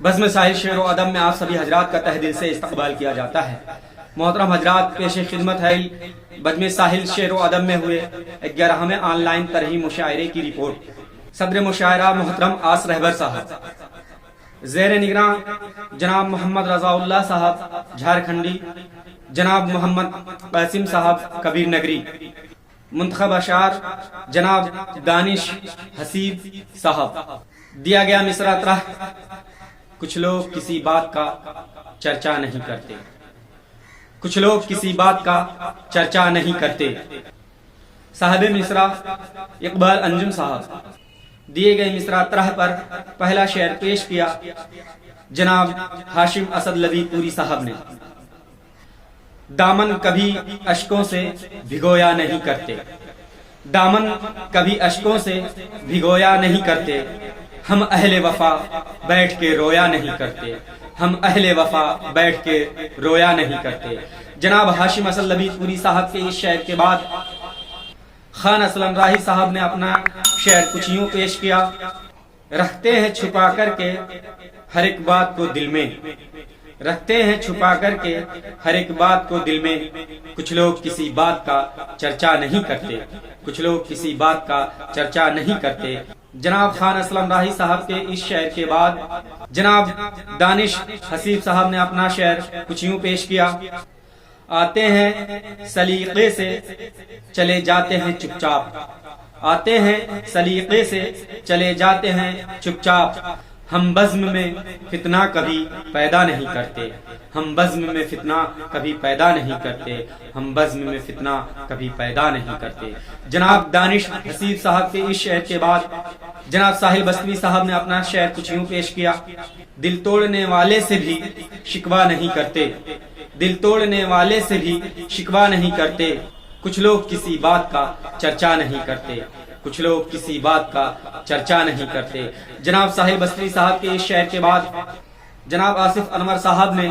बज़्म साहिल शेर व अदब में आप सभी हजरात का तहे दिल से इस्तकबाल किया जाता है। मोहतरम हजरात, पेश खिदमत है बज़्म साहिल शेर व अदब में हुए 11वें ऑनलाइन तरही मुशायरे की रिपोर्ट। सदर मुशायरा मोहतरम आस रहबर साहब, ज़ेर निगरान जनाब मोहम्मद रज़ाउल्लाह साहब झारखंडी, जनाब मोहम्मद कासिम साहब कबीर नगरी, मुंतखब अशार जनाब दानिश हसीब साहब। दिया गया मिसरा तरह, कुछ लोग किसी बात का चर्चा नहीं करते, कुछ लोग किसी बात का चर्चा नहीं करते। साहब मिसरा इकबाल अंजुम साहब। दिए गए मिसरा तरह पर पहला शेर पेश किया जनाब हाशिम असद लबीपुरी साहब ने। दामन कभी अश्कों से भिगोया नहीं करते, दामन कभी अश्कों से भिगोया नहीं करते। हम अहले वफा बैठ के रोया नहीं करते, हम अहले वफा बैठ के रोया नहीं करते। जनाब हाशिम असद लबीपुरी साहब के इस शेर के बाद खान असलम राही साहब ने अपना शेर कुछ यूं पेश किया। रखते हैं छुपा करके हर एक बात को दिल में, रखते हैं छुपा करके हर एक बात को दिल में। कुछ लोग किसी बात का चर्चा नहीं करते, कुछ लोग किसी बात का चर्चा नहीं करते। जनाब खान असलम राही साहब के इस शेर के बाद जनाब दानिश हसीब साहब ने अपना शेर कुछ यूं पेश किया। आते हैं सलीके से चले जाते हैं चुपचाप, आते हैं सलीके से चले जाते हैं चुपचाप। हम बज़्म में फितना कभी पैदा नहीं करते, हम बज़्म में फितना कभी पैदा नहीं करते, हम बज़्म में फितना कभी पैदा नहीं करते। जनाब दानिश हसीब साहब के इस शेर के बाद जनाब साहिल बस्ती साहब ने अपना शेर कुछ यूं पेश किया। दिल तोड़ने वाले से भी शिकवा नहीं करते, दिल तोड़ने वाले से भी शिकवा नहीं करते। कुछ लोग किसी बात का चर्चा नहीं करते, कुछ लोग किसी बात का चर्चा नहीं करते। जनाब साहिल बस्ती साहब के इस शेर के बाद जनाब आसिफ अनवर साहब ने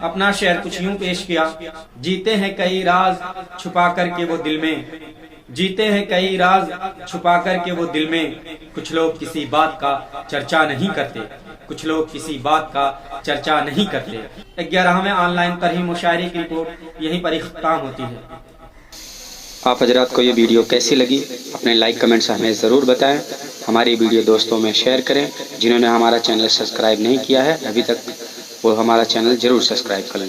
अपना शेर कुछ यूं पेश किया। जीते हैं कई राज छुपा करके वो दिल में, जीते हैं कई राज छुपा करके वो दिल में। कुछ लोग किसी बात का चर्चा नहीं करते, कुछ लोग किसी बात का चर्चा नहीं करते। 11वें ऑनलाइन तरही मुशायरे की रिपोर्ट यहीं पर इख्तिताम होती है। आप हजरात को ये वीडियो कैसी लगी अपने लाइक कमेंट से हमें ज़रूर बताएं। हमारी वीडियो दोस्तों में शेयर करें। जिन्होंने हमारा चैनल सब्सक्राइब नहीं किया है अभी तक, वो हमारा चैनल ज़रूर सब्सक्राइब करें।